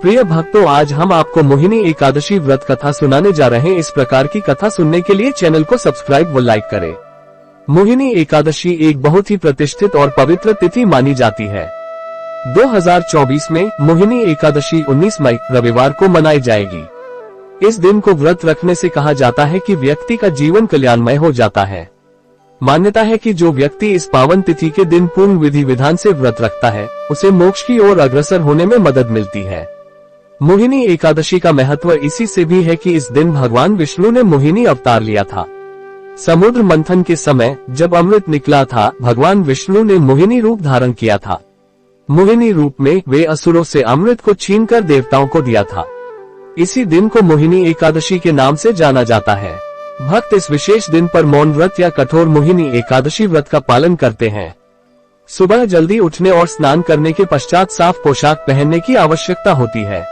प्रिय भक्तों, आज हम आपको मोहिनी एकादशी व्रत कथा सुनाने जा रहे हैं। इस प्रकार की कथा सुनने के लिए चैनल को सब्सक्राइब व लाइक करें। मोहिनी एकादशी एक बहुत ही प्रतिष्ठित और पवित्र तिथि मानी जाती है। 2024 में मोहिनी एकादशी 19 मई रविवार को मनाई जाएगी। इस दिन को व्रत रखने से कहा जाता है कि व्यक्ति का जीवन कल्याणमय हो जाता है। मान्यता है कि जो व्यक्ति इस पावन तिथि के दिन पूर्ण विधि विधान से व्रत रखता है, उसे मोक्ष की ओर अग्रसर होने में मदद मिलती है। मोहिनी एकादशी का महत्व इसी से भी है कि इस दिन भगवान विष्णु ने मोहिनी अवतार लिया था। समुद्र मंथन के समय जब अमृत निकला था, भगवान विष्णु ने मोहिनी रूप धारण किया था। मोहिनी रूप में वे असुरों से अमृत को छीनकर देवताओं को दिया था। इसी दिन को मोहिनी एकादशी के नाम से जाना जाता है। भक्त इस विशेष दिन पर मौन व्रत या कठोर मोहिनी एकादशी व्रत का पालन करते हैं। सुबह जल्दी उठने और स्नान करने के पश्चात साफ पोशाक पहनने की आवश्यकता होती है।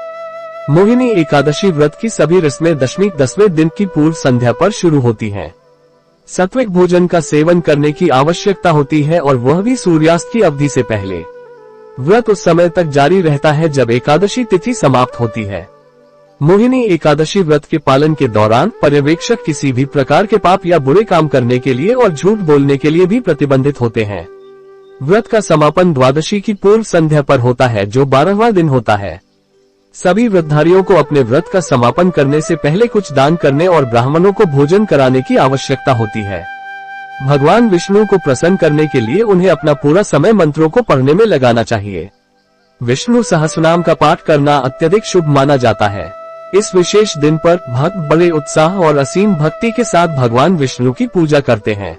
मोहिनी एकादशी व्रत की सभी रस्में दशमी 10वें दिन की पूर्व संध्या पर शुरू होती हैं। सात्विक भोजन का सेवन करने की आवश्यकता होती है और वह भी सूर्यास्त की अवधि से पहले। व्रत उस समय तक जारी रहता है जब एकादशी तिथि समाप्त होती है। मोहिनी एकादशी व्रत के पालन के दौरान पर्यवेक्षक किसी भी प्रकार के पाप या बुरे काम करने के लिए और झूठ बोलने के लिए भी प्रतिबंधित होते हैं। व्रत का समापन द्वादशी की पूर्व संध्या पर होता है, जो 12वां दिन होता है। सभी व्रतधारियों को अपने व्रत का समापन करने से पहले कुछ दान करने और ब्राह्मणों को भोजन कराने की आवश्यकता होती है। भगवान विष्णु को प्रसन्न करने के लिए उन्हें अपना पूरा समय मंत्रों को पढ़ने में लगाना चाहिए। विष्णु सहस्रनाम का पाठ करना अत्यधिक शुभ माना जाता है। इस विशेष दिन पर भक्त बड़े उत्साह और असीम भक्ति के साथ भगवान विष्णु की पूजा करते हैं।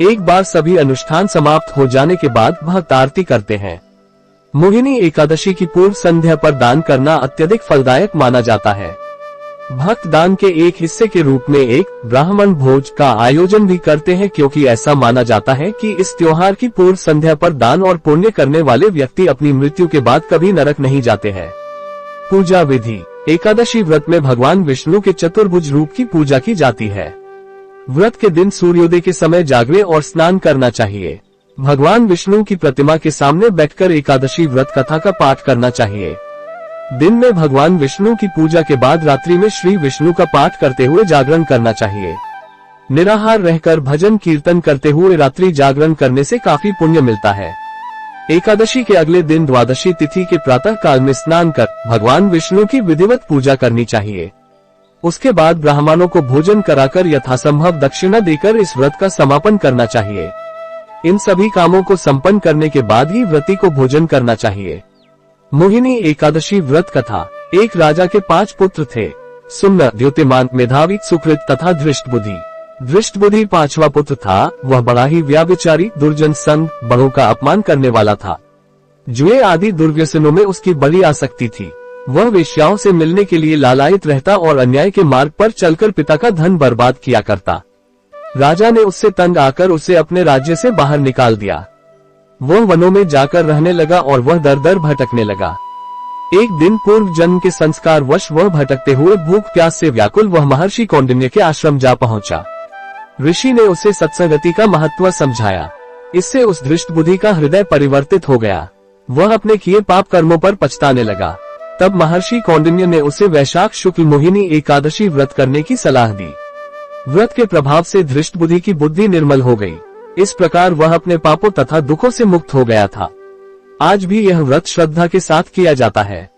एक बार सभी अनुष्ठान समाप्त हो जाने के बाद भक्त आरती करते हैं। मोहिनी एकादशी की पूर्व संध्या पर दान करना अत्यधिक फलदायक माना जाता है। भक्त दान के एक हिस्से के रूप में एक ब्राह्मण भोज का आयोजन भी करते हैं, क्योंकि ऐसा माना जाता है कि इस त्योहार की पूर्व संध्या पर दान और पुण्य करने वाले व्यक्ति अपनी मृत्यु के बाद कभी नरक नहीं जाते हैं। पूजा विधि। एकादशी व्रत में भगवान विष्णु के चतुर्भुज रूप की पूजा की जाती है। व्रत के दिन सूर्योदय के समय जागने और स्नान करना चाहिए। भगवान विष्णु की प्रतिमा के सामने बैठकर एकादशी व्रत कथा का पाठ करना चाहिए। दिन में भगवान विष्णु की पूजा के बाद रात्रि में श्री विष्णु का पाठ करते हुए जागरण करना चाहिए। निराहार रहकर भजन कीर्तन करते हुए रात्रि जागरण करने से काफी पुण्य मिलता है। एकादशी के अगले दिन द्वादशी तिथि के प्रातः काल में स्नान कर भगवान विष्णु की विधिवत पूजा करनी चाहिए। उसके बाद ब्राह्मणों को भोजन कराकर यथासंभव दक्षिणा देकर इस व्रत का समापन करना चाहिए। इन सभी कामों को संपन्न करने के बाद ही व्रती को भोजन करना चाहिए। मोहिनी एकादशी व्रत कथा। एक राजा के 5 पुत्र थे, सुम्न, द्युतिमान, मेधावी, सुकृत तथा धृष्टबुद्धि। धृष्टबुद्धि 5वां पुत्र था। वह बड़ा ही व्याभिचारी, दुर्जन संग, बड़ों का अपमान करने वाला था। जुए आदि दुर्व्यसनों में उसकी बड़ी आसक्ति थी। वह वेश्याओं से मिलने के लिए लालायित रहता और अन्याय के मार्ग पर चलकर पिता का धन बर्बाद किया करता। राजा ने उससे तंग आकर उसे अपने राज्य से बाहर निकाल दिया। वह वनों में जाकर रहने लगा और वह दर दर भटकने लगा। एक दिन पूर्व जन्म के संस्कार वश वह भटकते हुए भूख प्यास से व्याकुल वह महर्षि कौंडिन्य के आश्रम जा पहुंचा। ऋषि ने उसे सत्संगति का महत्व समझाया। इससे उस धृष्टबुद्धि का हृदय परिवर्तित हो गया। वह अपने किए पाप कर्मों पर पछताने लगा। तब महर्षि कौंडिन्य ने उसे वैशाख शुक्ल मोहिनी एकादशी व्रत करने की सलाह दी। व्रत के प्रभाव से धृष्टबुद्धि की बुद्धि निर्मल हो गई। इस प्रकार वह अपने पापों तथा दुखों से मुक्त हो गया था। आज भी यह व्रत श्रद्धा के साथ किया जाता है।